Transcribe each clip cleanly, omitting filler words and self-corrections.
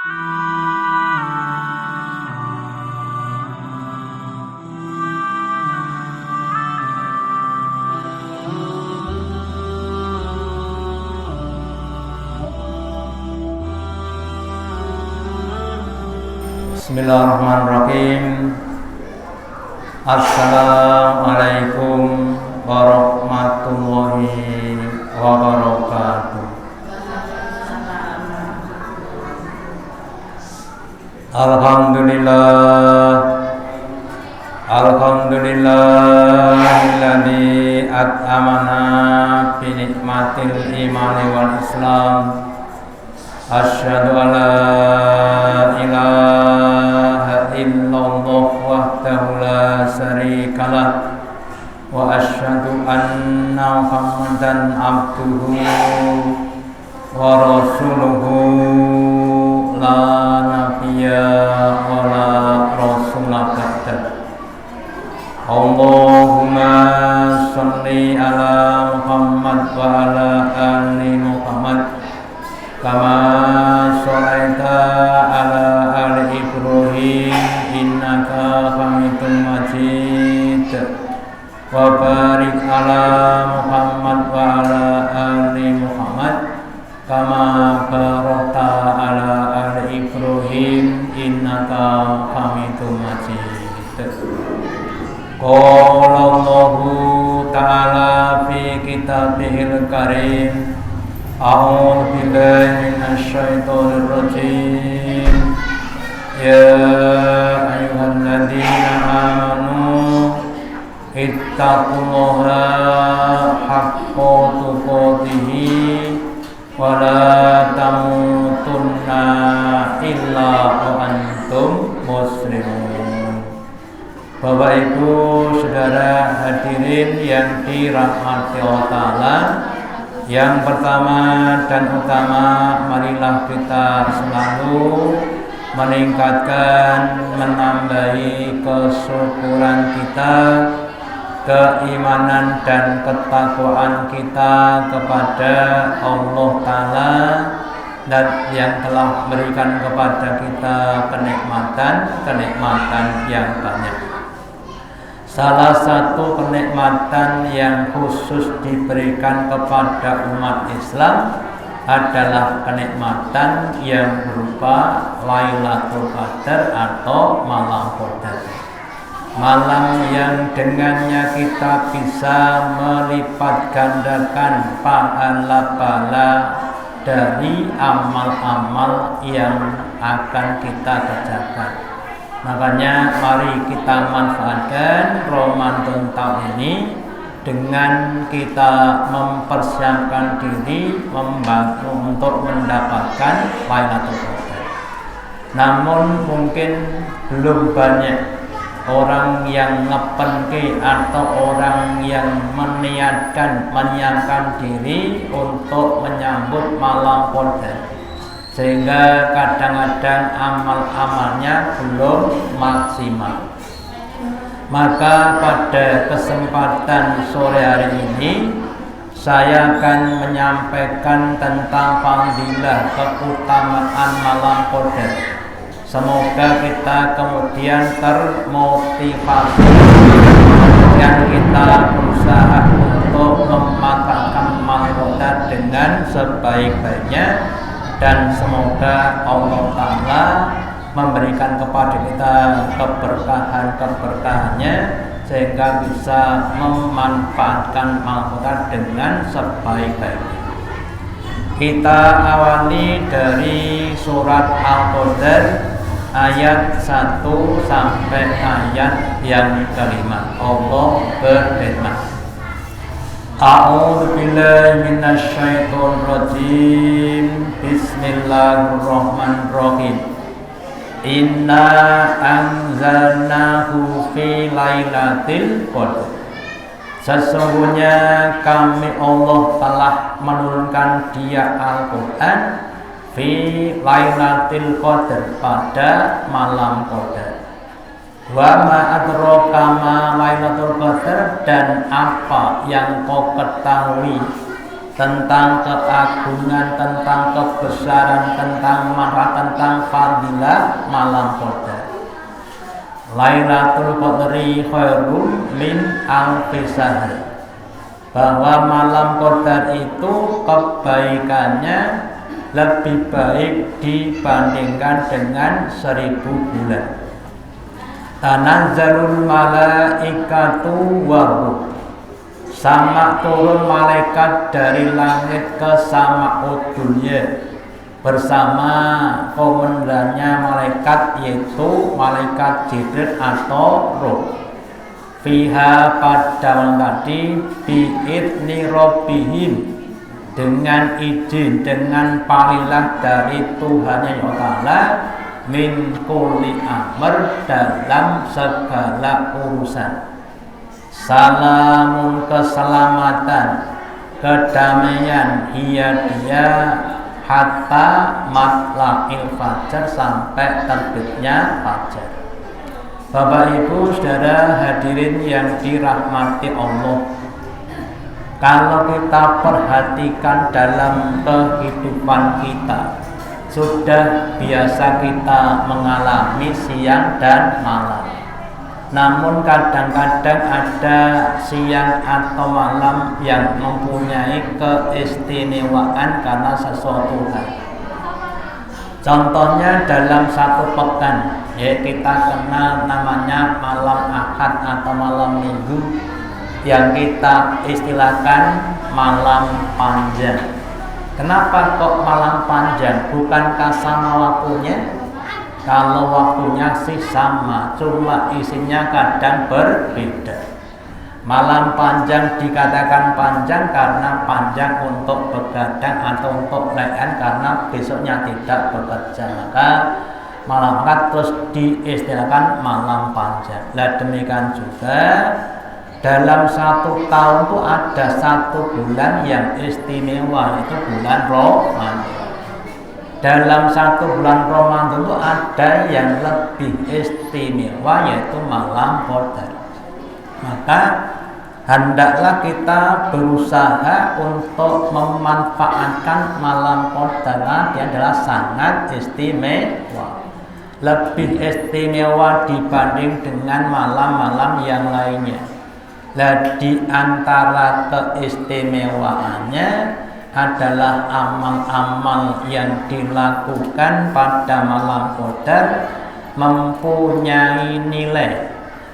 Bismillahirrahmanirrahim. Assalamualaikum warahmatullahi wabarakatuh. Alhamdulillahilladzi at'amana bi nikmatil imani wal islam. Asyhadu an la ilaha illallah wahdahu la syarikalah wa asyhadu anna Muhammadan abduhu wa rasuluhu la nabiyya wa la rasula ba'da. Allahumma shalli ala Muhammad wa ala ali Muhammad kama sholaita ala ali Ibrahim innaka hamidum majid wa barik ala Muhammad wa ala ali Muhammad kama barakta ala ali Ibrahim innaka hamidum majid. Qala Allahu ta'ala fi kitabihil karim. A'udzu billahi minasyaitonir rajim. Ya ayyuhalladzina amanu ittaqullaha haqqa tuqatih wa la tamutunna illa wa antum muslimun. Bapak Ibu Saudara hadirin yang dirahmati Allah Ta'ala, yang pertama dan utama, marilah kita selalu meningkatkan, menambahi kesyukuran kita, keimanan dan ketakwaan kita kepada Allah Ta'ala dan yang telah memberikan kepada kita kenikmatan yang banyak. Salah satu kenikmatan yang khusus diberikan kepada umat Islam adalah kenikmatan yang berupa Lailatul Qadar atau malam Qadar. Malam yang dengannya kita bisa melipat gandakan pahala dari amal-amal yang akan kita kerjakan. Makanya mari kita manfaatkan Ramadan tahun ini dengan kita mempersiapkan diri untuk mendapatkan Lailatul Qadar. Namun mungkin belum banyak orang yang ngepenke atau orang yang menyiapkan diri untuk menyambut malam Qadar, sehingga kadang-kadang amal-amalnya belum maksimal. Maka pada kesempatan sore hari ini saya akan menyampaikan tentang fadilah keutamaan malam Qadar. Semoga kita kemudian termotivasi dan kita berusaha untuk memanfaatkan malam Qadar dengan sebaik-baiknya. Dan semoga Allah Ta'ala memberikan kepada kita keberkahan-keberkahannya sehingga bisa memanfaatkan malam Qadar dengan sebaik-baiknya. Kita awali dari surat Al-Qadar ayat 1 sampai ayat yang kelima. Allah berfirman, A'udzu billahi minasyaitonir rajim. Bismillahirrahmanirrahim. Inna anzalnahu fi lailatul qadar. Sesungguhnya kami Allah telah menurunkan dia Al-Qur'an fi lailatul qadar, pada malam Qadar. Wa ma adraka ma lailatul qadar, dan apa yang kau ketahui tentang keagungan, tentang kebesaran, tentang marah, tentang fadilah malam Qadar. Lailatul Qadri khairum min alfi syahr. Bahwa malam Qadar itu kebaikannya lebih baik dibandingkan dengan 1000 bulan. Tanazzalul malaikatu waruh, sama turun malaikat dari langit ke sama'ud dunya bersama komandannya malaikat, yaitu malaikat Jibril atau Ruh. Fiha pada malam tadi bi'idni rabbihim, dengan izin, dengan palilah dari Tuhannya ya Ta'ala, min kulli amr, dalam segala urusan. Salamun, keselamatan, kedamaian, dia hatta matla'il fajar, sampai terbitnya fajar. Bapak Ibu Saudara hadirin yang dirahmati Allah, kalau kita perhatikan dalam kehidupan kita, sudah biasa kita mengalami siang dan malam. Namun kadang-kadang ada siang atau malam yang mempunyai keistimewaan karena sesuatu hal. Contohnya dalam satu pekan, ya kita kenal namanya malam Ahad atau malam Minggu, yang kita istilahkan malam panjang. Kenapa kok malam panjang? Bukankah sama waktunya? Kalau waktunya sih sama, cuma isinya kadang berbeda. Malam panjang dikatakan panjang karena panjang untuk begadang atau untuk layan, karena besoknya tidak bekerja, maka malam Ahad terus diistilahkan malam panjang. Lah demikian juga dalam satu tahun itu ada satu bulan yang istimewa, yaitu bulan Ramadan. Dalam satu bulan Ramadan itu ada yang lebih istimewa, yaitu malam Qadar. Maka hendaklah kita berusaha untuk memanfaatkan malam Qadar. Dia adalah sangat istimewa, lebih istimewa dibanding dengan malam-malam yang lainnya. Nah, di antara keistimewaannya adalah amal-amal yang dilakukan pada malam Qadar mempunyai nilai,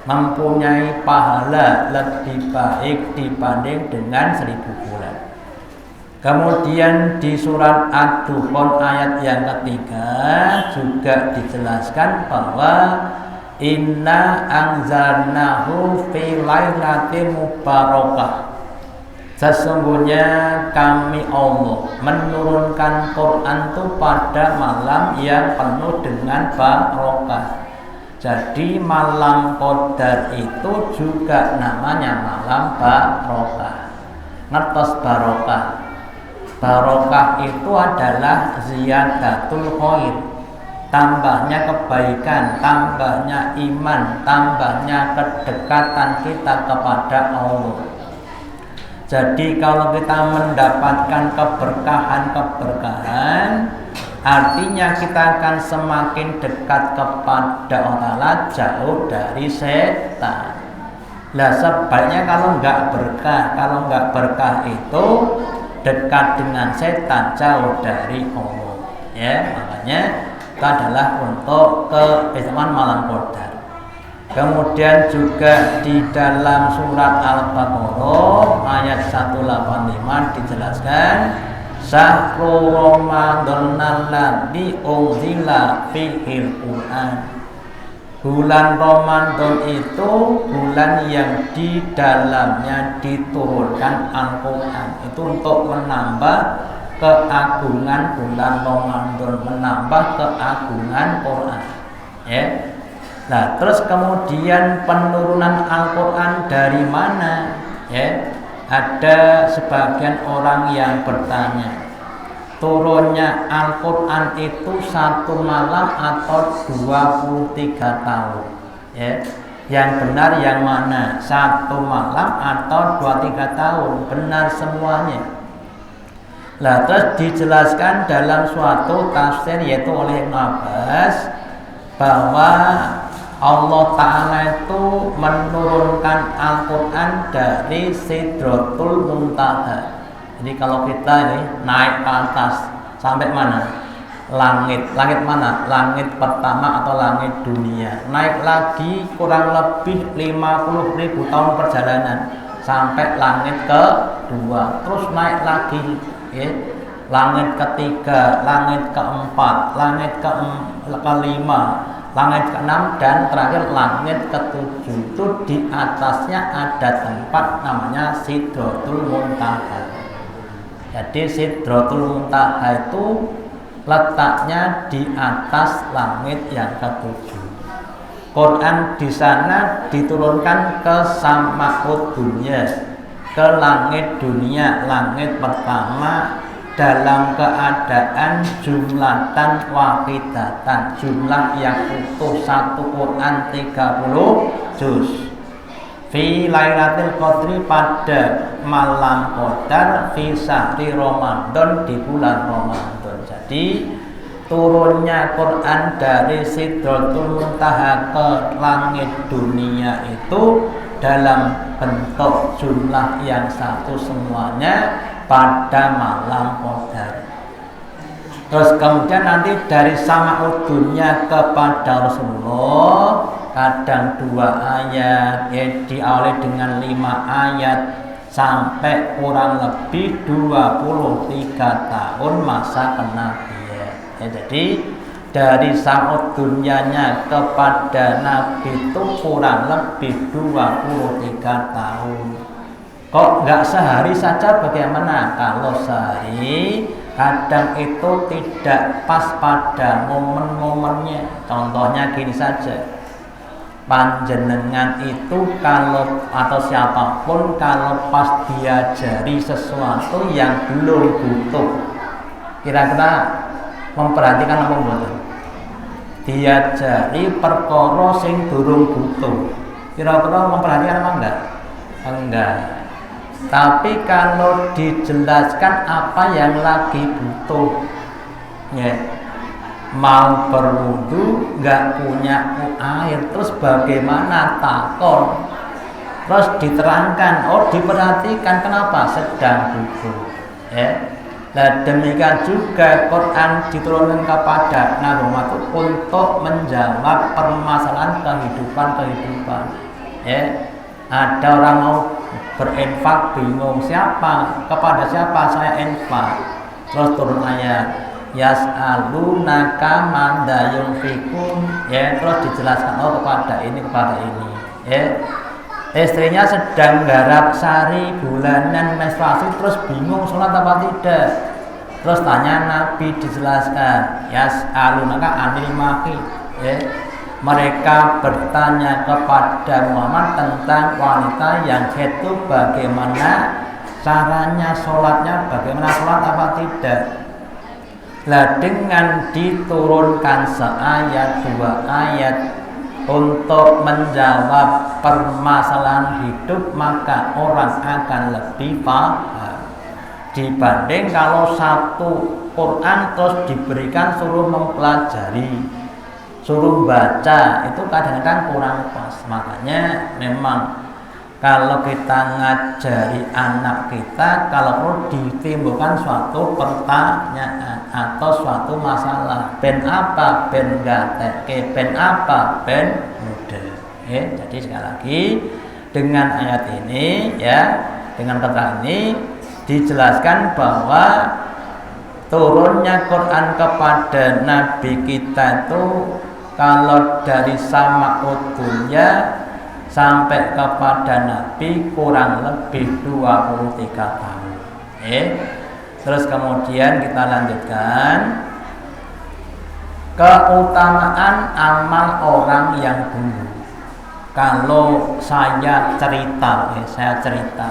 mempunyai pahala lebih baik dibanding dengan 1000 bulan. Kemudian di surat Ad-Dukhan ayat yang ketiga juga dijelaskan bahwa inna anzalnahu fi lailatin mubarakah. Sesungguhnya kami Allah menurunkan Quran itu pada malam yang penuh dengan barokah. Jadi malam Qadar itu juga namanya malam barokah. Ngertos barokah? Barokah itu adalah ziyadatul khair, tambahnya kebaikan, tambahnya iman, tambahnya kedekatan kita kepada Allah. Jadi kalau kita mendapatkan keberkahan-keberkahan, artinya kita akan semakin dekat kepada Allah, jauh dari setan. Lah sebaliknya kalau nggak berkah itu dekat dengan setan, jauh dari Allah. Ya, makanya itu adalah untuk keistimewaan malam Qadar. Kemudian juga di dalam surat Al-Baqarah ayat 185 dijelaskan Syahrul Ramadan alladzi unzila fihil Qur'an. Bulan Ramadan itu bulan yang di dalamnya diturunkan Al-Qur'an. Itu untuk menambah keagungan bulan Ramadan, menambah keagungan Quran. Ya. Nah, terus kemudian penurunan Al-Quran dari mana? Ya, ada sebagian orang yang bertanya, turunnya Al-Quran itu satu malam atau 23 tahun? Ya, yang benar yang mana? Satu malam atau 23 tahun? Benar semuanya. Lah terus dijelaskan dalam suatu tafsir yaitu oleh Ibnu Abbas bahwa Allah Ta'ala itu menurunkan Al-Quran dari Sidratul Muntaha. Jadi kalau kita ini naik ke atas sampai mana? Langit. Langit mana? Langit pertama atau langit dunia. Naik lagi kurang lebih 50.000 tahun perjalanan sampai langit kedua. Terus naik lagi ya. Langit ketiga, langit keempat, langit kelima, langit keenam, dan terakhir langit ketujuh. Itu di atasnya ada tempat namanya Sidratul Muntaha. Jadi Sidratul Muntaha itu letaknya di atas langit yang ketujuh. Quran di sana diturunkan ke Sama'ud Dunya, ke langit dunia, langit pertama, dalam keadaan jumlatan wahidatan, jumlah yang utuh. Satu Quran 30 juz. Fi Lailatul Qadri, pada malam Qadar, fi syahri Ramadan, di bulan Ramadan. Jadi turunnya Quran dari Sidratul Muntaha ke langit dunia itu dalam bentuk jumlah yang satu semuanya pada malam Qadar. Terus kemudian nanti dari Sama'ud Dunya kepada Rasulullah kadang 2 ayat, diawali dengan 5 ayat sampai kurang lebih 23 tahun masa kenabian. Jadi dari Sama'ud Dunyanya kepada Nabi itu kurang lebih 23 tahun. Kok nggak sehari saja bagaimana? Kalau sehari kadang itu tidak pas pada momen-momennya. Contohnya gini saja, panjenengan itu kalau atau siapapun kalau pas diajari sesuatu yang belum butuh, kira-kira memperhatikan apa butuh? Diajari perkara sing durung butuh, kira-kira memperhatikan apa enggak? Enggak. Tapi kalau dijelaskan apa yang lagi butuh, ya, mau berwudu nggak punya air, terus bagaimana takon, terus diterangkan, oh diperhatikan kenapa sedang butuh, ya. Nah demikian juga Quran diturunkan kepada Nabi Muhammad untuk menjawab permasalahan kehidupan, ya. Ada orang mau berinfak bingung kepada siapa saya infak, terus turun ayat yas'alunaka manda yunfikun, ya, terus dijelaskan kepada ini ya. Istrinya sedang garap sari bulanan menstruasi, terus bingung sholat apa tidak, terus tanya Nabi, dijelaskan yas'alunaka anil mahid, ya. Mereka bertanya kepada Muhammad tentang wanita yang itu bagaimana caranya sholatnya, bagaimana sholat apa tidak. Lah dengan diturunkan seayat 2 ayat untuk menjawab permasalahan hidup, maka orang akan lebih paham dibanding kalau satu Quran terus diberikan suruh mempelajari, suruh baca, itu kadang-kadang kurang pas. Makanya memang kalau kita ngajari anak kita, kalau perlu ditimbulkan suatu pertanyaan atau suatu masalah, ben apa ben gateke, ben apa ben muda. Jadi sekali lagi dengan ayat ini, ya, dengan kata ini dijelaskan bahwa turunnya Quran kepada Nabi kita itu kalau dari Sama'ud Dunya sampai kepada Nabi kurang lebih 23 tahun. Terus kemudian kita lanjutkan keutamaan amal orang yang dulu. Kalau saya cerita,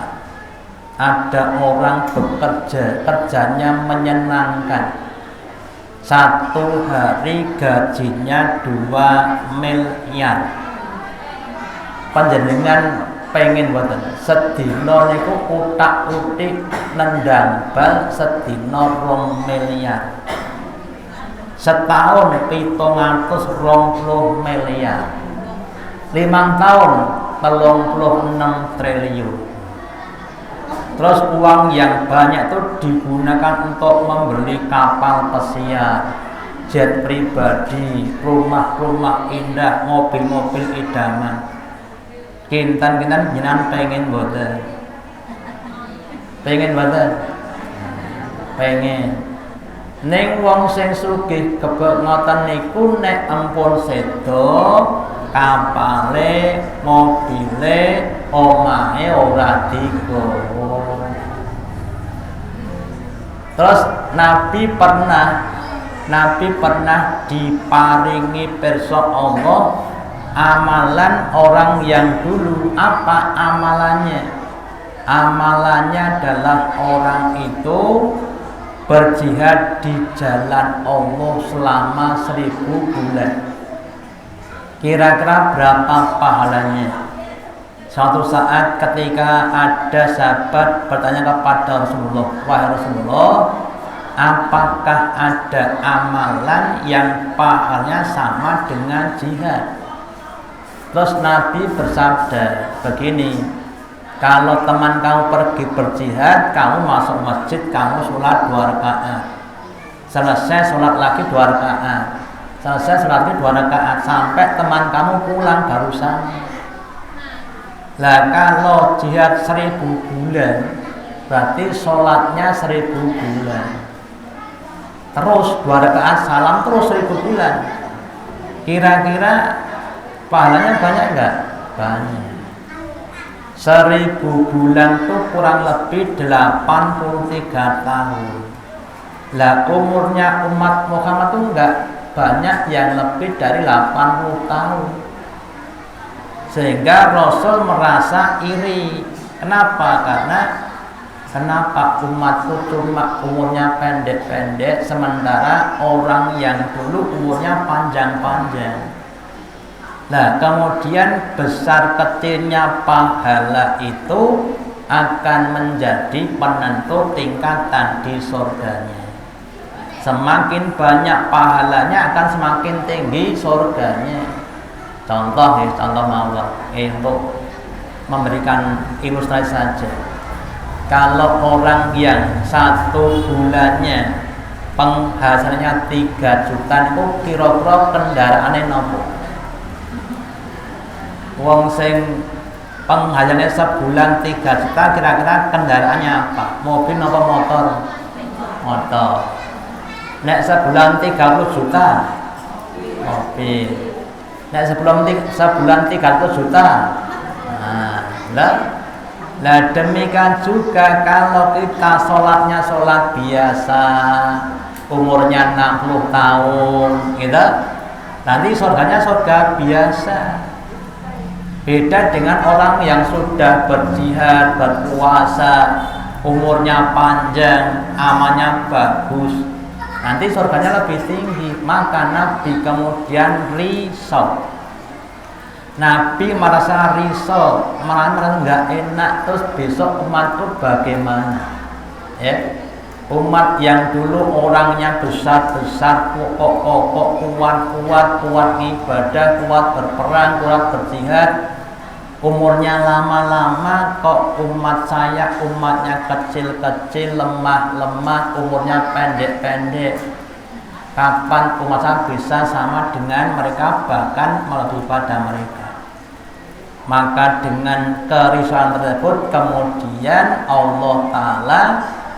ada orang bekerja, kerjanya menyenangkan, 1 hari gajinya 2 miliar. Panjenengan pengen boten sedina niku utak-utik nendang bal sedina 2 miliar. Setahun 720 miliar. 5 tahun 36 triliun. Terus uang yang banyak itu digunakan untuk membeli kapal pesiar, jet pribadi, rumah-rumah indah, mobil-mobil idaman. Kinten-kinten jenengan pengen boten? Pengen boten? Pengen. Ning wong sing sugih kebek ngoten niku nek ampun sedo, kapale, mobile, omahe ora digowo. Terus Nabi pernah diparingi pirsa Allah amalan orang yang dulu. Apa amalannya? Amalannya adalah orang itu berjihad di jalan Allah selama 1000 bulan. Kira-kira berapa pahalanya? Suatu saat ketika ada sahabat bertanya kepada Rasulullah, wahai Rasulullah, apakah ada amalan yang pahalanya sama dengan jihad? Terus Nabi bersabda begini, kalau teman kamu pergi berjihad, kamu masuk masjid, kamu sholat 2 rakaat, selesai sholat lagi 2 rakaat, selesai sholat lagi 2 rakaat, sampai teman kamu pulang baru sama. Lah kalau jihad 1000 bulan, berarti sholatnya 1000 bulan. Terus 2 rakaat salam terus 1000 bulan. Kira-kira pahalanya banyak enggak? Banyak. 1000 bulan itu kurang lebih 83 tahun. Lah umurnya umat Muhammad itu enggak banyak yang lebih dari 80 tahun. Sehingga Rasul merasa iri. Kenapa? Kenapa umat itu cuma umurnya pendek-pendek, sementara orang yang dulu umurnya panjang-panjang. Nah, kemudian besar kecilnya pahala itu akan menjadi penentu tingkatan di surganya. Semakin banyak pahalanya akan semakin tinggi surganya. Contoh mawon untuk memberikan ilustrasi saja. Kalau orang yang 1 bulannya penghasilannya 3 juta itu kira-kira kendaraannya nopo? Wong sing penghasilannya sebulan 3 juta kira-kira kendaraannya apa? Mobil atau motor? Motor. Nek sebulan 30 juta mobil. Nek sebulan 300 juta. Nah, demikian juga kalau kita sholatnya sholat biasa, umurnya 60 tahun, gitu, nanti surganya surga biasa. Beda dengan orang yang sudah berjihad, berpuasa, umurnya panjang, amalnya bagus, nanti surganya lebih tinggi. Maka Nabi kemudian risau. Nabi merasa risau, merasa nggak enak. Terus besok umatku bagaimana? Ya, umat yang dulu orangnya besar-besar, kokoh-kokoh, kuat ibadah, kuat berperang, kuat berjihad, umurnya lama-lama, kok umat saya umatnya kecil-kecil, lemah-lemah, umurnya pendek-pendek. Kapan umat saya bisa sama dengan mereka, bahkan melebihi pada mereka? Maka dengan kerisauan tersebut kemudian Allah Ta'ala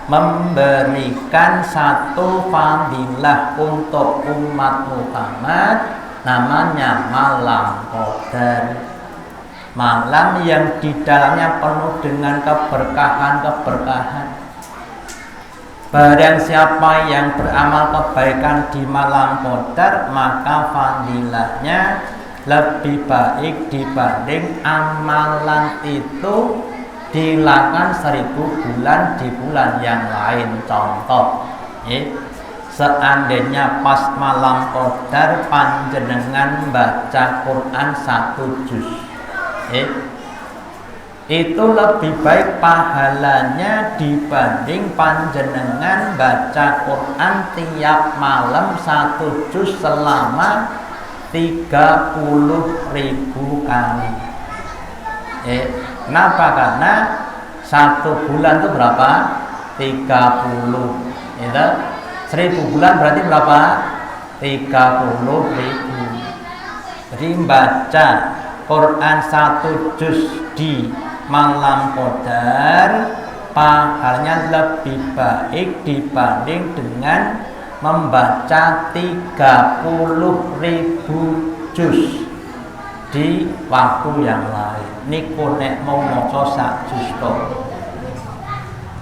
memberikan satu fadilah untuk umat Muhammad, namanya malam Qadar. Malam yang di dalamnya penuh dengan keberkahan. Barang siapa yang beramal kebaikan di malam Qadar, maka fadilahnya lebih baik dibanding amalan itu dilakukan 1000 bulan di bulan yang lain. Contoh, seandainya pas malam Qadar panjenengan baca Quran 1 juz, itu lebih baik pahalanya dibanding panjenengan baca Quran tiap malam 1 juz selama 30.000 kali. Kenapa? Karena 1 bulan itu berapa? 30. Itu 1000 bulan berarti berapa? 30.000. Jadi baca Quran 1 juz di malam Qadar pahalanya lebih baik dibanding dengan membaca 30.000 juz di waktu yang lain. Niku nek mau maca sak juz tok.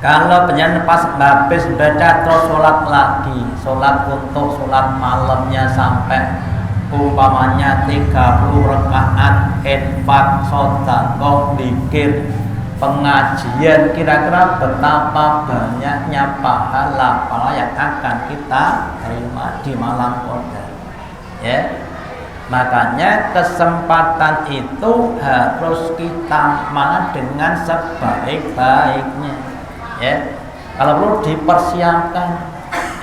Kalau penyanyi pas habis baca terus sholat lagi, sholat untuk sholat malamnya sampai umpamanya 30 rakaat, infak, sedekah, zikir, pengajian, kira-kira betapa banyaknya pahala yang akan kita terima di malam Qadar. Ya. Makanya kesempatan itu harus kita manfaatkan dengan sebaik-baiknya. Ya. Kalau perlu dipersiapkan,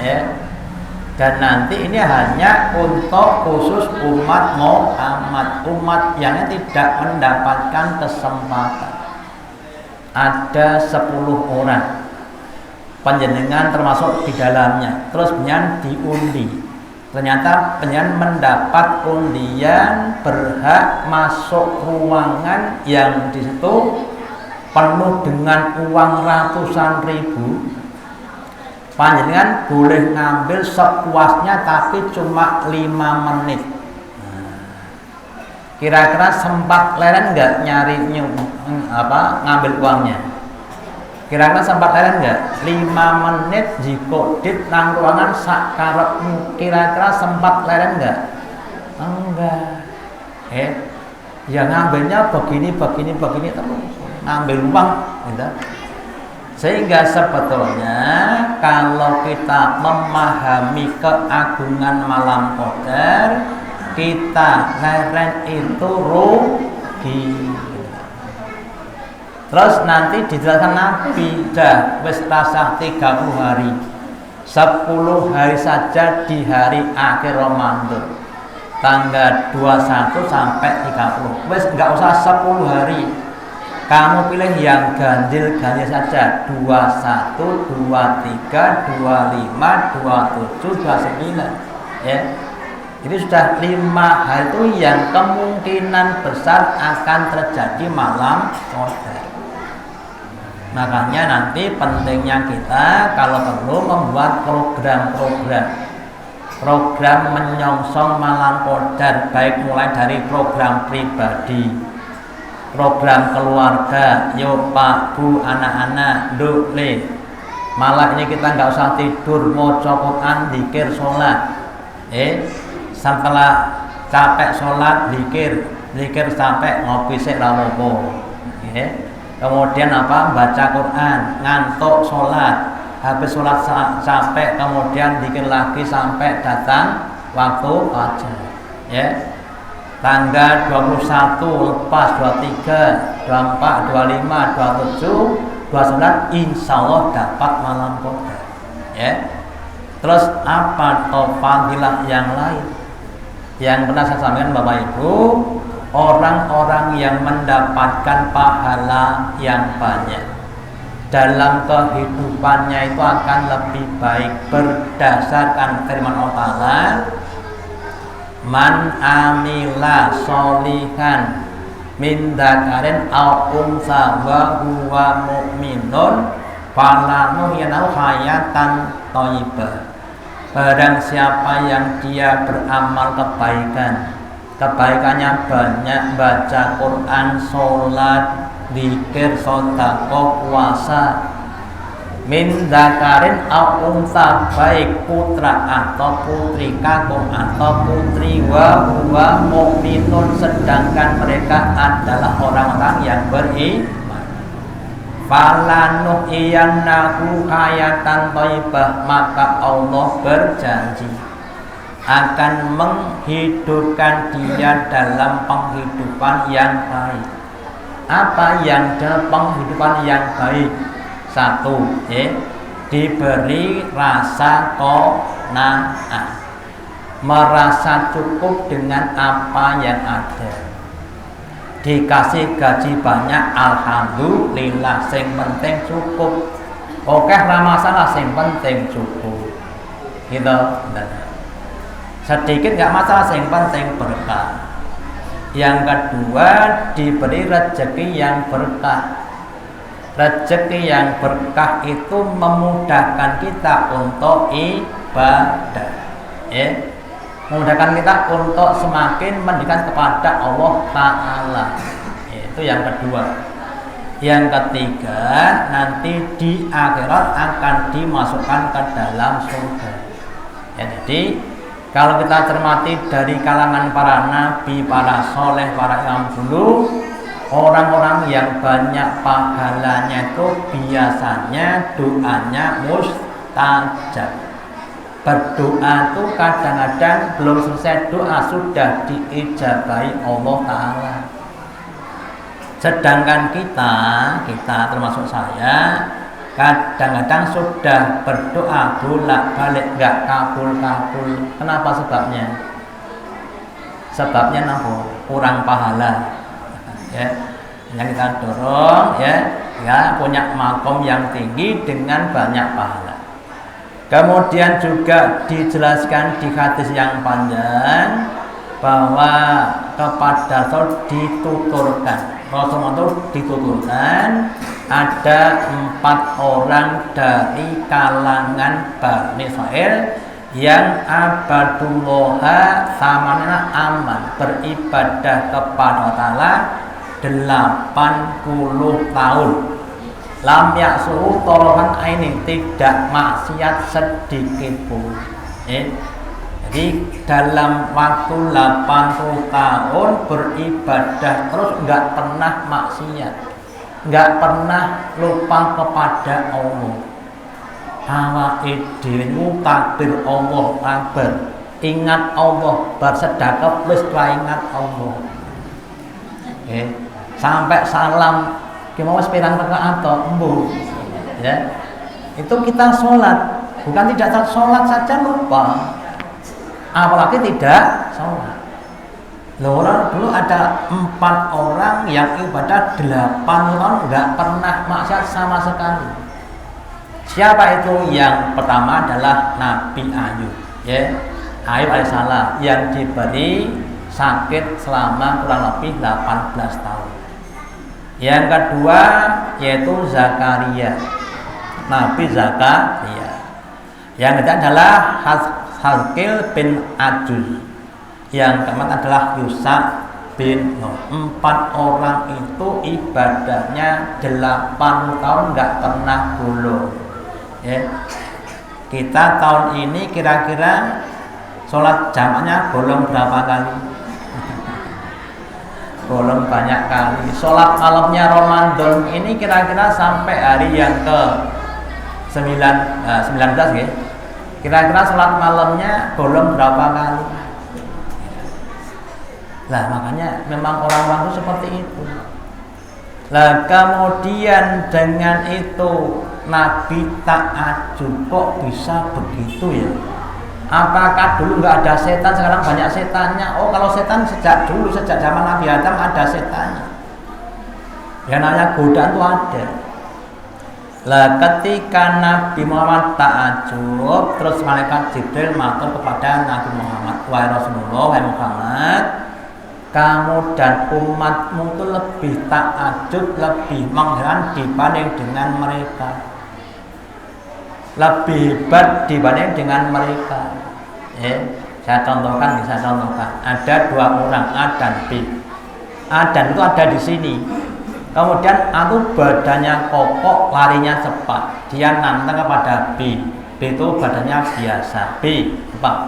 ya. Dan nanti ini hanya untuk khusus umat Muhammad, umat yang tidak mendapatkan kesempatan. Ada 10 orang panjenengan termasuk di dalamnya, terus penyan diundi, ternyata penyan mendapat undian berhak masuk ruangan yang di situ penuh dengan uang ratusan ribu. Panjenengan boleh ngambil sepuasnya tapi cuma 5 menit. Kira-kira sempat leren nggak nyari ngambil uangnya? Kira-kira sempat leren nggak? 5 menit jika dit nang ruangan sak karepmu, kira-kira sempat leren nggak? Enggak. Ya ngambilnya begini terus ngambil uang, gitu. Sehingga sebetulnya kalau kita memahami keagungan malam Qadar, kita leren itu rugi. Terus nanti dijelaskan Nabi, wis tasah 30 hari, 10 hari saja di hari akhir Ramadan, tanggal 21 sampai 30. Wis nggak usah 10 hari. Kamu pilih yang ganjil-ganjil saja, 21, 23, 25, 27, 29. Ya. Ini sudah 5 hari itu yang kemungkinan besar akan terjadi malam Qadar. Makanya nanti pentingnya kita kalau perlu membuat program menyongsong malam Qadar, baik mulai dari program pribadi, program keluarga, yo Pak Bu anak-anak dule. Malah ini kita nggak usah tidur, mau Quran, zikir, sholat. Setelah capek sholat, zikir sampai ngopi sik ra apa-apa. Kemudian baca Quran, ngantuk sholat, habis sholat sampai kemudian zikir lagi sampai datang waktu fajar. Ya. Tanggal 21 lepas 23, 24, 25, 27, 29 insya Allah dapat malam Qadar. Ya. Terus apa fadilah yang lain yang pernah saya sampaikan Bapak Ibu? Orang-orang yang mendapatkan pahala yang banyak dalam kehidupannya itu akan lebih baik berdasarkan firman Allah Ta'ala, man amila solihan min dzakarin aw unsa wa huwa mu'minun falanuhyinahu hayatan thayyibah. Barang siapa yang dia beramal kebaikannya banyak, baca Quran, sholat, zikir, sedekah, puasa, min dzakarin aw unsa, baik putra atau putri, kakung atau putri, wa huwa mu'minun, sedangkan mereka adalah orang-orang yang beriman, falanuhyiyannahu hayatan thayyibah, maka Allah berjanji akan menghidupkan dia dalam penghidupan yang baik. apa yang dalam penghidupan yang baik? Satu, diberi rasa qanaah, merasa cukup dengan apa yang ada. Dikasih gaji banyak, alhamdulillah, sing penting cukup. Oke, ra masalah, sing penting cukup. Gitu. Sedikit nggak masalah, sing penting berkah. Yang kedua, diberi rezeki yang berkah. Rezeki yang berkah itu memudahkan kita untuk ibadah, memudahkan kita untuk semakin mendekat kepada Allah Ta'ala. Itu yang kedua. Yang ketiga, nanti di akhirat akan dimasukkan ke dalam surga. Jadi kalau kita cermati dari kalangan para nabi, para soleh, para imam dulu, orang-orang yang banyak pahalanya itu biasanya doanya mustajab. Berdoa itu kadang-kadang belum selesai doa sudah diijabahi Allah Ta'ala. Sedangkan kita termasuk saya, kadang-kadang sudah berdoa bolak-balik nggak kabul-kabul. Kenapa sebabnya? Sebabnya kurang pahala. Yang kita dorong punya makom yang tinggi dengan banyak pahala. Kemudian juga dijelaskan di hadis yang panjang bahwa kepada Rasul dituturkan, Rasulullah itu dituturkan ada 4 orang dari kalangan Bani Israil yang abadullah samana aman, beribadah kepada Allah 80 tahun. Lam yaksuhu torohan aini, tidak maksiat sedikit pun. Jadi dalam waktu 80 tahun beribadah terus, nggak pernah maksiat, nggak pernah lupa kepada Allah. Awake dhewe takbir Allah akbar, ingat Allah, bersedekah wis ingat Allah. Sampai salam mau sepirang rakaat atau embuh, itu kita sholat, bukan tidak sholat saja lupa, apalagi tidak sholat. Dulu ada 4 orang yang ibadah 8 tahun nggak pernah maksiat sama sekali. Siapa itu? Yang pertama adalah Nabi Ayub, Ayub alaihissalam, yang diberi sakit selama kurang lebih 18 tahun. Yang kedua yaitu Zakaria, Nabi Zakaria. Yang ketiga adalah Hazkil bin Ajuz. Yang keempat adalah Yusa bin Nur. 4 orang itu ibadahnya 80 tahun nggak pernah bolong. Kita tahun ini kira-kira sholat jamaahnya bolong berapa kali? Bolong banyak kali. Sholat malamnya Ramadan ini kira-kira sampai hari yang ke 19 ya. Kira-kira sholat malamnya bolong berapa kali? Lah makanya memang orang-orang itu seperti itu. Lah kemudian dengan itu Nabi ta'ajub, kok bisa begitu ya? Apakah dulu nggak ada setan, sekarang banyak setannya? Oh, kalau setan sejak dulu, sejak zaman Nabi Adam ada setannya. Yang namanya godaan itu ada. Lah ketika Nabi Muhammad ta'ajub, terus malaikat Jibril matur kepada Nabi Muhammad, wahai Rasulullah, wahai Muhammad, kamu dan umatmu itu lebih ta'ajub, lebih mengheran dibanding dengan mereka, lebih hebat dibanding dengan mereka. Saya contohkan. Ada 2 orang, A dan B. A dan itu ada di sini. Kemudian A itu badannya kokoh, larinya cepat. Dia nantang kepada B. B itu badannya biasa. B, Pak,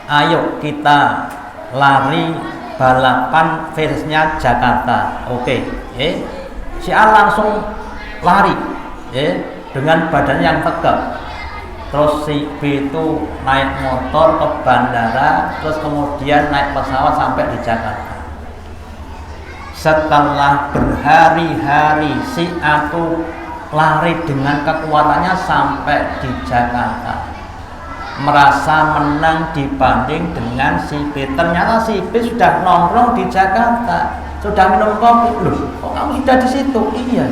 ayo kita lari balapan versinya Jakarta. Oke. Si A langsung lari, dengan badannya yang tegap. Terus si B itu naik motor ke bandara, terus kemudian naik pesawat sampai di Jakarta. setelah berhari-hari si Atu lari dengan kekuatannya sampai di Jakarta, merasa menang dibanding dengan si B. Ternyata si B sudah nongkrong di Jakarta, sudah minum kopi. Loh, kok kamu sudah di situ? Iya.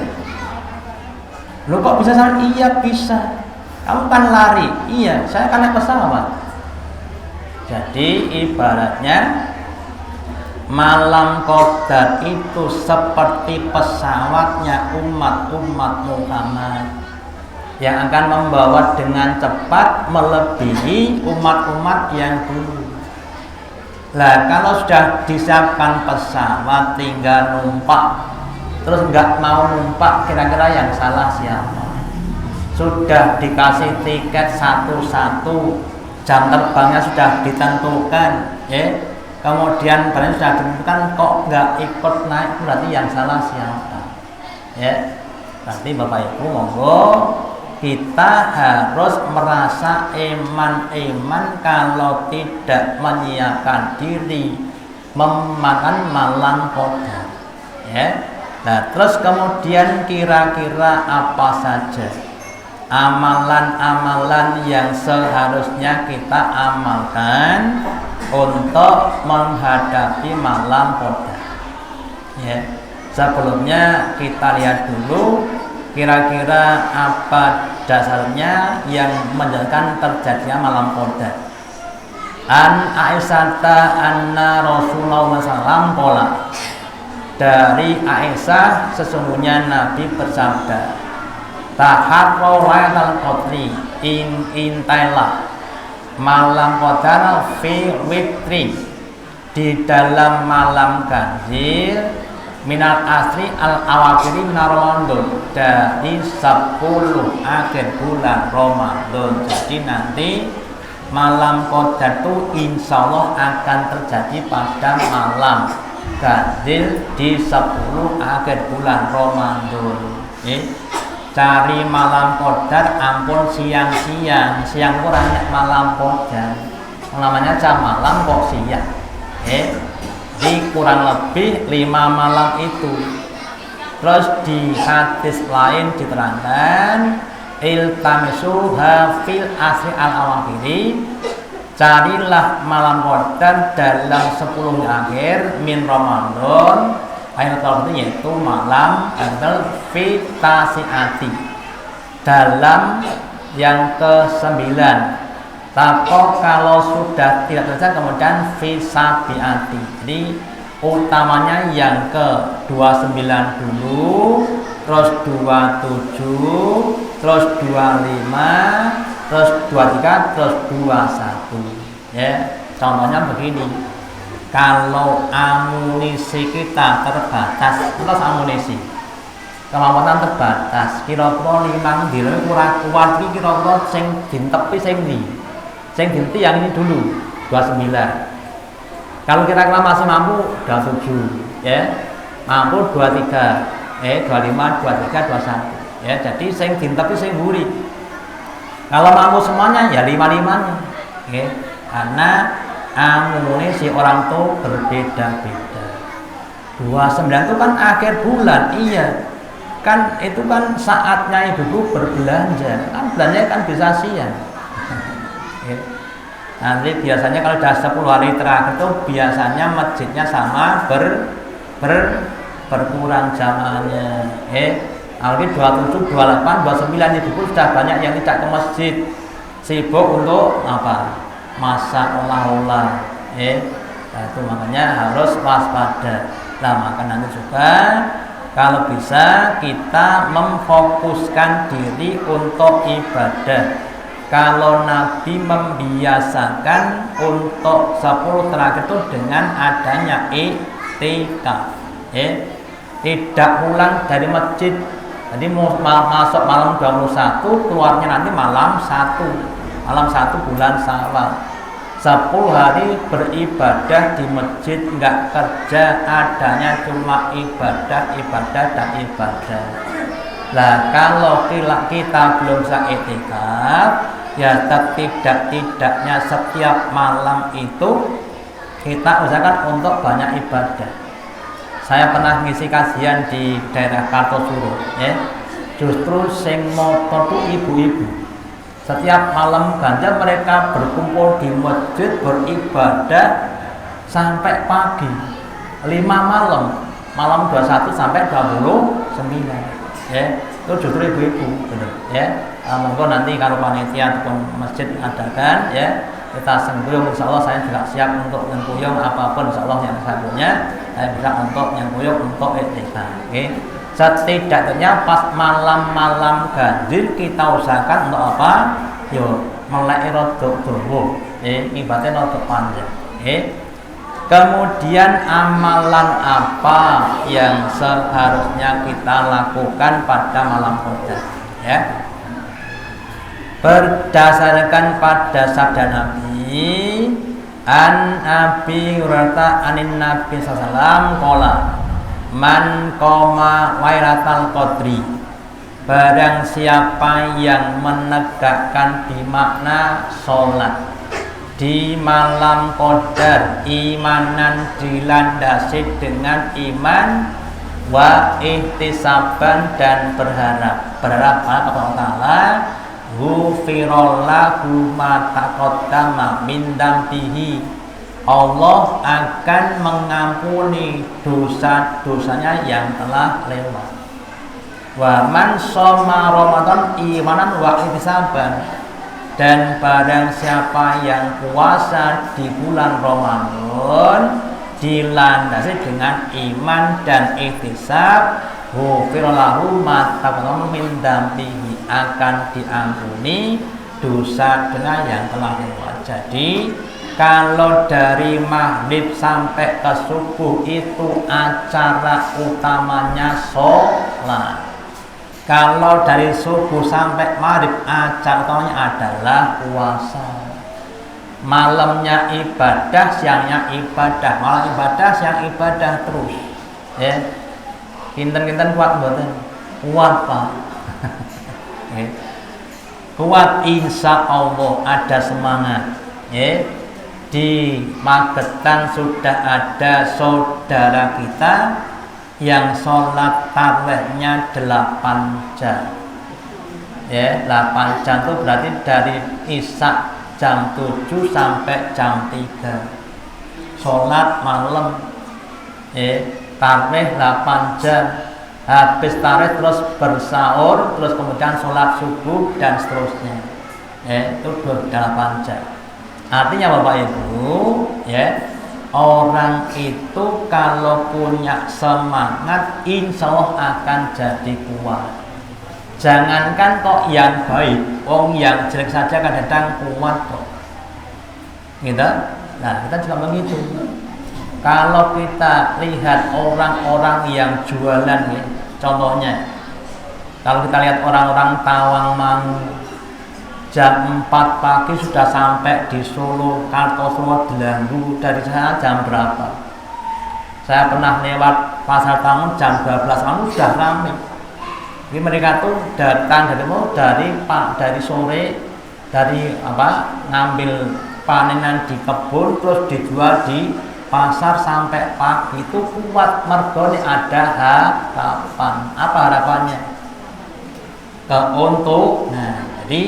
Loh, kok bisa sampai? Iya, bisa. Kamu kan lari. Iya, saya kan naik pesawat. Jadi ibaratnya malam qadar itu seperti pesawatnya umat-umat Muhammad yang akan membawa dengan cepat melebihi umat-umat yang dulu. Lah kalau sudah disiapkan pesawat tinggal numpak, terus nggak mau numpak, kira-kira yang salah siapa? Sudah dikasih tiket satu-satu, jam terbangnya sudah ditentukan, ya. Kemudian barangnya sudah ditentukan, kok nggak ikut naik, berarti yang salah siapa? Ya, berarti Bapak Ibu monggo kita harus merasa eman-eman kalau tidak menyiapkan diri memakan malam qadar. Ya. Nah, terus kemudian kira-kira apa saja amalan-amalan yang seharusnya kita amalkan untuk menghadapi malam qadar. Ya. Sebelumnya kita lihat dulu kira-kira apa dasarnya yang menjadikan terjadinya malam qadar. An Aisyata anna Rasulullah SAW qala, dari Aisyah sesungguhnya Nabi bersabda, taharrau lailatul qadri, intailah malam qadar fi witri, di dalam malam ganjil minal asri al awakiri minar Ramadan, dari 10 akhir bulan Ramadan. Jadi nanti malam qadar itu insya Allah akan terjadi pada malam ganjil di 10 akhir bulan Ramadan. Cari malam qadar ampun siang-siang, siang kurang malam qadar, namanya jam malam kok siang. Di kurang lebih 5 malam itu. Terus di hadis lain diterangkan iltamisuha fil asri al awakhiri, carilah malam qadar dalam 10 akhir min Ramadan, yaitu malam fitasiati, dalam yang ke-9. Tapi kalau sudah tidak terjadi kemudian fisabiati. Jadi utamanya yang ke-29 dulu, terus 27, terus 25, terus 23, terus 21. Ya, contohnya begini. Kalau amunisi kita terbatas, terus amunisi kemampuan terbatas, kira-kira 5 dino kurang kuat, kira-kira sing dintepi sing ndi? Sing dinti yang ini dulu 29. Kalau kira-kira masih mampu 27, ya. Mampu 23, 25, 23, 21. Ya, jadi sing dintepi sing mburi. Kalau mampu semuanya ya 5-5-nya. Ya. Karena amunisi orang tuh berbeda-beda. 29 itu kan akhir bulan, iya. Kan itu kan saatnya ibu berbelanja. Kan belanja kan bisa siang. Nanti biasanya kalau sudah 10 hari terakhir itu biasanya masjidnya sama berkurang jamaahnya. Alwi 27, 28, 29 itu pun sudah banyak yang tidak ke masjid, sibuk untuk apa? Masak olah-olah. Nah, itu makanya harus waspada. Nah, maka nanti juga kalau bisa kita memfokuskan diri untuk ibadah. Kalau Nabi membiasakan untuk 10 terakhir itu dengan adanya i'tikaf, tidak pulang dari masjid. Jadi masuk malam 21, keluarnya nanti malam 1 bulan Syawal. 10 hari beribadah di masjid, enggak kerja, adanya cuma ibadah dan ibadah. Lah kalau kita belum bisa i'tikaf, ya tidak-tidaknya setiap malam itu kita usahakan untuk banyak ibadah. Saya pernah ngisi kajian di daerah Kartosuro, ya. Justru sing motor tuh ibu-ibu. Setiap malam ganjil mereka berkumpul di masjid beribadah sampai pagi. 5 malam, malam 21 sampai 29. Ya, itu justru ibu-ibu, benar. Ya, monggo nanti kalau panitia ataupun masjid adakan, ya, kita sembuyung. Insya Allah saya juga siap untuk nyembuyung apapun. Insya Allah yang saya punya, saya bisa untuk nyembuyung untuk iktikaf. Okay. Setidaknya pas malam-malam ganjil kita usahakan untuk apa? Yo, melek rodok dawa. Ibaratnya rodok panjang. Kemudian amalan apa yang seharusnya kita lakukan pada malam qadar? Ya. Berdasarkan pada sabda Nabi, an Abi Hurairah anin Nabi sallallahu alaihi wasallam qala man qama wairatal qadri, barang siapa yang menegakkan di makna sholat di malam qadar imanan dilandasi dengan iman wa ihtisaban dan berharap pada Allah Ta'ala ghufirallahu ma taqaddama min dambihi, Allah akan mengampuni dosa-dosanya yang telah lewat. Wa man shoma Ramadan imanan wa ihtisaban, dan barang siapa yang puasa di bulan Ramadan dilandasi dengan iman dan ihtisab, ghufirallahu ma taqaddama min dambihi, akan diampuni dosa-dosa yang telah lewat. Jadi kalau dari maghrib sampai ke subuh itu acara utamanya sholat. Kalau dari subuh sampai maghrib acara utamanya adalah puasa. Malamnya ibadah, siangnya ibadah. Malam ibadah, siang ibadah terus. Ya, kinten-kinten kuat mboten? Kuat Pak. Kuat insya Allah, ada semangat. Ya. Di Magetan sudah ada saudara kita yang sholat tarawihnya 8 jam. Ya, 8 jam itu berarti dari Isya jam 7 sampai jam 3. Sholat malam. Ya, tarawih 8 jam. Habis tarawih terus bersahur, terus kemudian sholat subuh dan seterusnya. Ya, itu 8 jam. Artinya Bapak Ibu, ya, orang itu kalau punya semangat insya Allah akan jadi kuat. Jangankan kok yang baik, yang jelek saja kadang-kadang kuat kok. Gitu? Nah, kita juga begitu. Kalau kita lihat orang-orang yang jualan, ya, contohnya, kalau kita lihat orang-orang Tawangmangu, jam 4 pagi sudah sampai di Solo, Kartosuro, Delanggu. Dari sana jam berapa? Saya pernah lewat Pasar Tangun jam 12 malam sudah ramai. Jadi mereka tuh datang dari sore, dari ngambil panenan di kebun terus dijual di pasar sampai pagi. Itu kuat, mergone ada harapan. Apa harapannya? Nah, jadi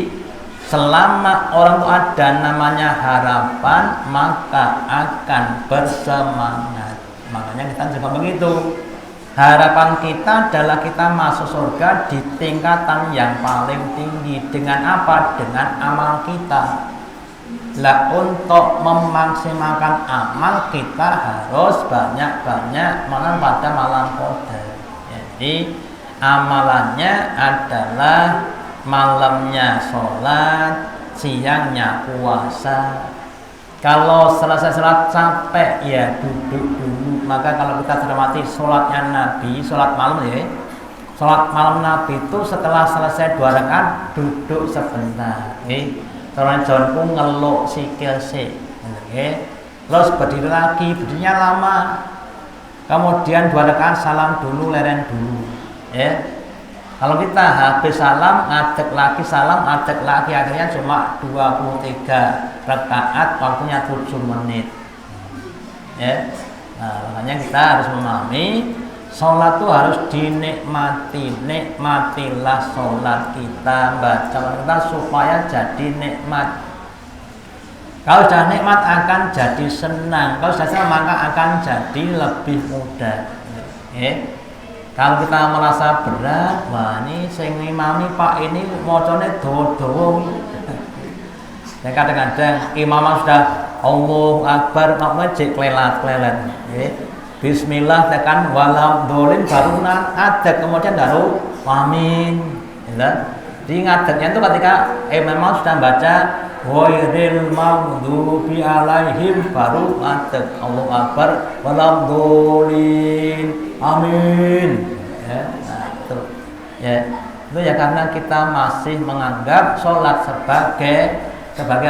selama orang itu ada namanya harapan, maka akan bersemangat. Makanya kita juga begitu. Harapan kita adalah kita masuk surga di tingkatan yang paling tinggi. Dengan apa? Dengan amal kita. Lah, untuk memaksimalkan amal kita harus banyak-banyak malam pada malam qadar. Jadi amalannya adalah malamnya sholat, siangnya puasa. Kalau selesai sholat capek, ya duduk dulu. Maka kalau kita cermati sholatnya Nabi, sholat malam ya, sholat malam Nabi itu setelah selesai 2 rakaat duduk sebentar. Kalau jonku ngeluk sikil sih, terus berdiri lagi, berdirinya lama. Kemudian 2 rakaat salam dulu, leren dulu. Kalau kita habis salam, ngadeg lagi salam, ngadeg lagi, akhirnya cuma 23 rakaat, waktunya 7 menit. Ya. Nah, makanya kita harus memahami sholat itu harus dinikmati. Nikmatilah sholat kita, baca kita supaya jadi nikmat. Kalau sudah nikmat akan jadi senang. Kalau sudah senang maka akan jadi lebih mudah. Kalau kita merasa berat, wah ini sing imami Pak ini mocone dawa-dawa. Ya kadang-kadang imam sudah Allahu Akbar, makmumnya jek klelat-klelat. Bismillah tekan walam dolin baru ada kemudian baru amin. Jadi ngadetnya itu ketika imam sudah baca ghairil maghdubi alaihim baru ngadeg Allahu Akbar walam dolin amin. Itu ya karena kita masih menganggap sholat sebagai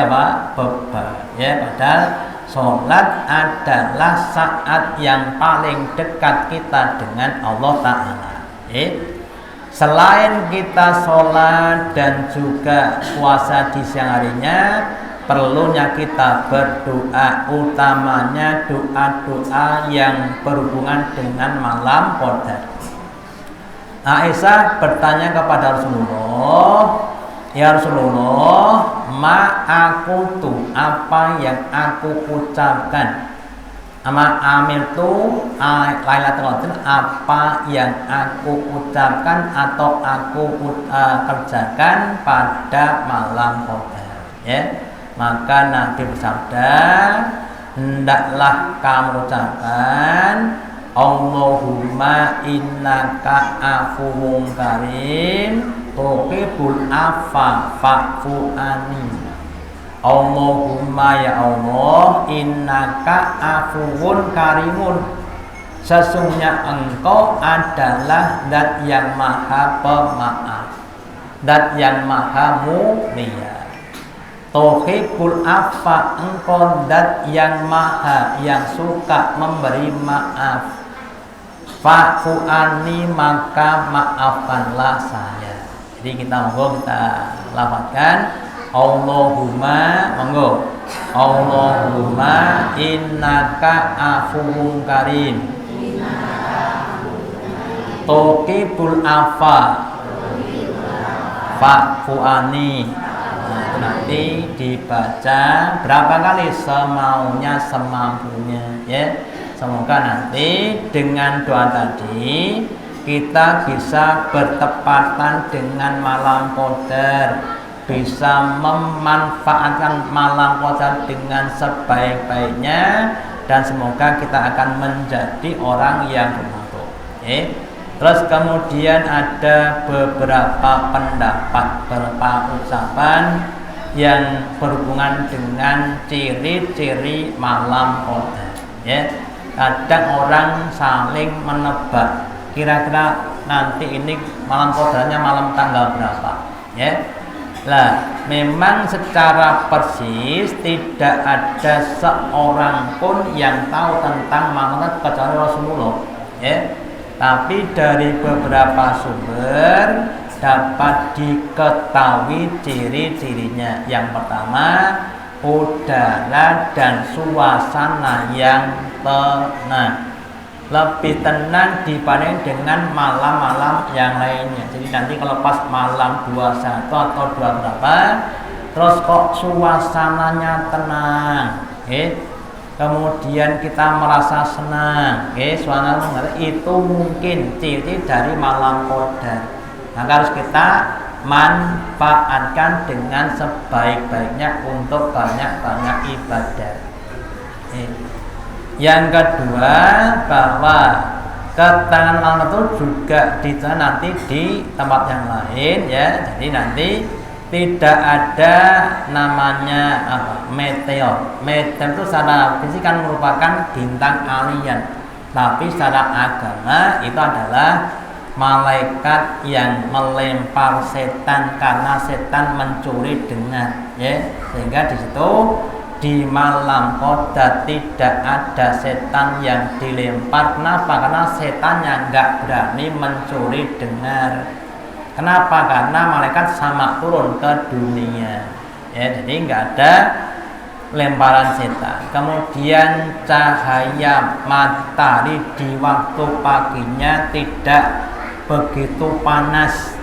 apa? Beban. Padahal sholat adalah saat yang paling dekat kita dengan Allah Ta'ala. Selain kita sholat dan juga puasa di siang harinya, perlunya kita berdoa, utamanya doa-doa yang berhubungan dengan malam qadar. Aisyah bertanya kepada Rasulullah, ya Rasulullah, aku tuh apa yang aku ucapkan, amil tuh Lailatul Qadar, apa yang aku ucapkan atau aku kerjakan pada malam qadar. Maka Nabi bersabda, hendaklah kamu ucapkan Allahumma innaka afuwun karim tuhibbul afwa fa'fu anni. Allahumma ya Allah, innaka afuwun karimun, sesungguhnya engkau adalah zat yang maha pemaaf, zat yang maha mulia. Tuhibbul afwa, engkau zat yang maha yang suka memberi maaf. Fa'fu anni, maka maafkanlah saya. Jadi kita lafazkan Allahumma, Allahumma innaka afuwun karim tuhibbul afwa fa'fu anni. Itu nanti dibaca berapa kali? Semaunya, semampunya. Semoga nanti dengan doa tadi kita bisa bertepatan dengan malam qadar, bisa memanfaatkan malam qadar dengan sebaik-baiknya, dan semoga kita akan menjadi orang yang beruntung. Terus kemudian ada beberapa pendapat, beberapa ucapan yang berhubungan dengan ciri-ciri malam qadar. Kadang orang saling menebak kira-kira nanti ini malam qadarnya malam tanggal berapa. Memang secara persis tidak ada seorang pun yang tahu tentang malam qadar kecuali Rasulullah. Tapi dari beberapa sumber dapat diketahui ciri-cirinya. Yang pertama, udara dan suasana yang tenang, lebih tenang dibanding dengan malam-malam yang lainnya. Jadi nanti kalau pas malam 21 atau 2 berapa, terus kok suasananya tenang, kemudian kita merasa senang, suasana itu mungkin ciri dari malam qadar. Maka harus kita manfaatkan dengan sebaik-baiknya untuk banyak-banyak ibadah. Yang kedua, bahwa keterangan malam itu juga nanti di tempat yang lain, Jadi nanti tidak ada namanya meteor. Meteor itu secara fisik kan merupakan bintang alien, tapi secara agama itu adalah malaikat yang melempar setan karena setan mencuri dengar, sehingga di situ di malam qadar tidak ada setan yang dilempar. Kenapa? Karena setannya nggak berani mencuri dengar. Kenapa? Karena malaikat sama turun ke dunia, jadi nggak ada lemparan setan. Kemudian cahaya matahari di waktu paginya tidak begitu panas,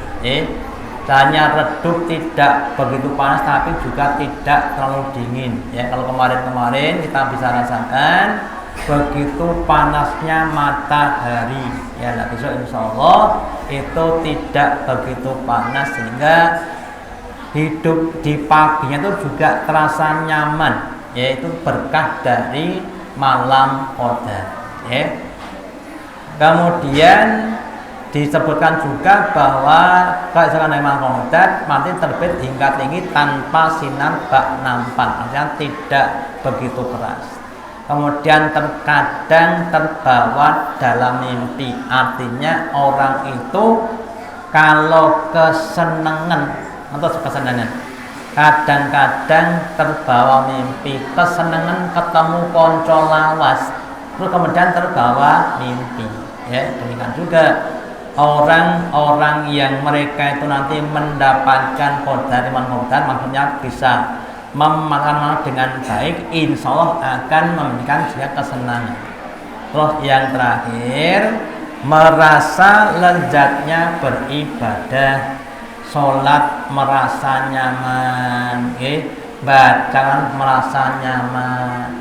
cahaya redup tidak begitu panas tapi juga tidak terlalu dingin. Ya, kalau kemarin-kemarin kita bisa rasakan begitu panasnya matahari. Ya, nah besok insya Allah itu tidak begitu panas sehingga hidup di paginya itu juga terasa nyaman, yaitu berkah dari malam qadar. Ya. Kemudian disebutkan juga bahwa keesokan malam qadar nanti terbit hingga tinggi tanpa sinar bak nampak, artinya tidak begitu keras. Kemudian terkadang terbawa dalam mimpi, artinya orang itu kalau kesenangan atau kesenangan kadang-kadang terbawa mimpi, kesenangan ketemu konco lawas, terus kemudian terbawa mimpi. Ya, demikian juga orang-orang yang mereka itu nanti mendapatkan qadar iman qadar, maksudnya bisa memakan dengan baik, insya Allah akan memberikan dia kesenangan. Terus yang terakhir, merasa lezatnya beribadah, sholat merasa nyaman, bacaan merasa nyaman,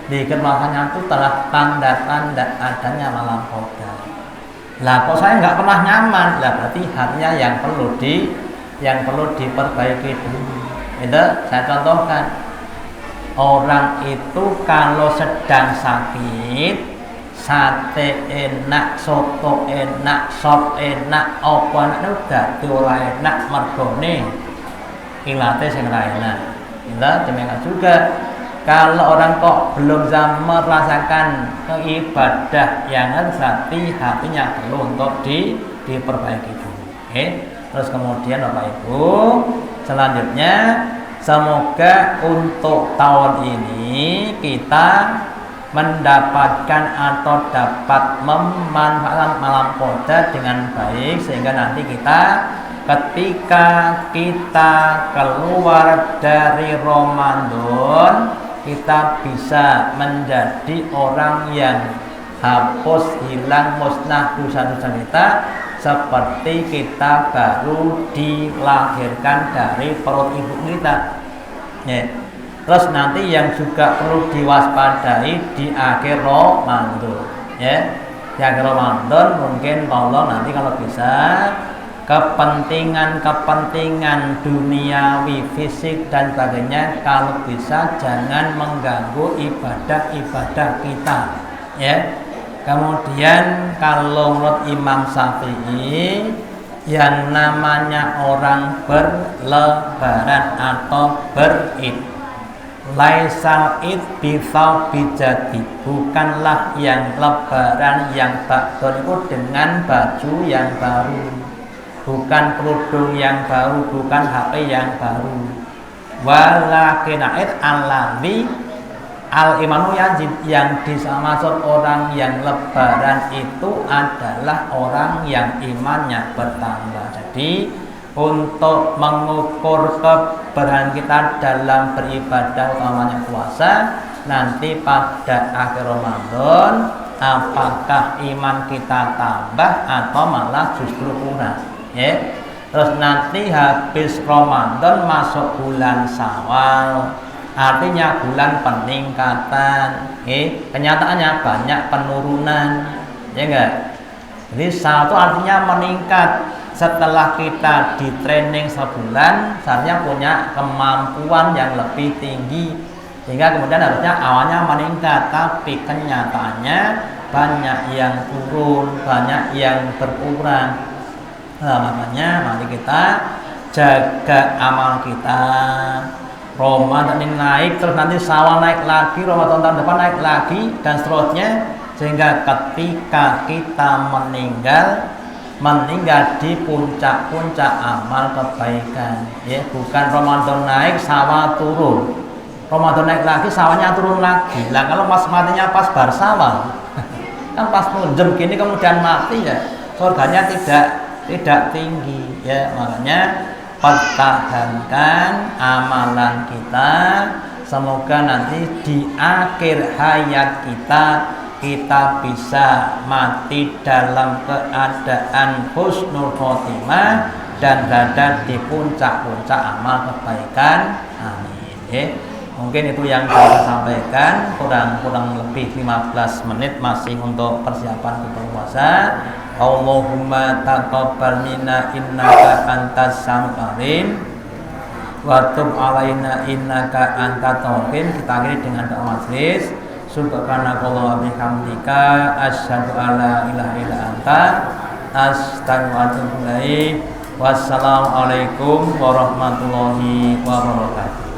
zikir merasa nyaman, itu telah tanda-tanda adanya malam qadar. Lah kok saya nggak pernah nyaman, lah berarti hatinya yang perlu diperbaiki dulu. Itu saya contohkan, orang itu kalau sedang sakit, sate enak, soto enak, sop enak, apa enak itu dadi ora enak mergone ilate sing ora enak. Itu demikian juga kalau orang kok belum bisa merasakan ibadah yang berarti hatinya perlu untuk diperbaiki dulu. Terus kemudian Bapak Ibu, selanjutnya semoga untuk tahun ini kita mendapatkan atau dapat memanfaatkan malam qadar dengan baik, sehingga nanti kita ketika kita keluar dari Ramadan kita bisa menjadi orang yang hapus hilang musnah dosa-dosa kita seperti kita baru dilahirkan dari perut ibu kita. Ya. Terus nanti yang juga perlu diwaspadai di akhir Ramadan, ya. Di akhir Ramadan mungkin Allah nanti kalau bisa kepentingan duniawi, fisik dan sebagainya kalau bisa jangan mengganggu ibadah-ibadah kita, ya. Kemudian kalau menurut Imam Syafi'i yang namanya orang berlebaran atau berid, laisal id bifau bijadi, bukanlah yang lebaran yang bakdon itu dengan baju yang baru, bukan kerudung yang baru, bukan HP yang baru. Walakin id alladzi al-imanu yajib, yang dimaksud orang yang lebaran itu adalah orang yang imannya bertambah. Jadi untuk mengukur keberhasilan kita dalam beribadah, utamanya puasa, nanti pada akhir Ramadan apakah iman kita tambah atau malah justru kurang, ya. Terus nanti habis Ramadan masuk bulan Syawal, artinya bulan peningkatan, kenyataannya banyak penurunan, ya enggak? Jadi satu artinya meningkat. Setelah kita di training sebulan, seharusnya punya kemampuan yang lebih tinggi, sehingga kemudian harusnya awalnya meningkat, tapi kenyataannya banyak yang turun, banyak yang berkurang. Nah, makanya mari kita jaga amal kita. Ramadan ini naik, terus nanti Syawal naik lagi, Ramadan tahun depan naik lagi, dan seterusnya, sehingga ketika kita meninggal di puncak-puncak amal kebaikan, ya. Bukan Ramadan naik Syawal turun, Ramadan naik lagi Syawalnya turun lagi. Lah kalau pas matinya pas bar Syawal kan pas munjem gini kemudian mati, ya surganya tidak tinggi, ya. Makanya pertahankan amalan kita Semoga nanti di akhir hayat kita bisa mati dalam keadaan husnul khotimah dan berada di puncak-puncak amal kebaikan. Amin. Mungkin itu yang saya sampaikan, kurang lebih 15 menit masih untuk persiapan buka puasa. Allahumma taqabbal minna innaka antas samiul alim wa tub alaina innaka antat tawwabin. Kita akhiri dengan doa majlis. Subhanakallahumma wa bihamdika asyhadu an la ilaha illa anta astaghfiruka wa atubu ilaik. Wassalamualaikum warahmatullahi wabarakatuh.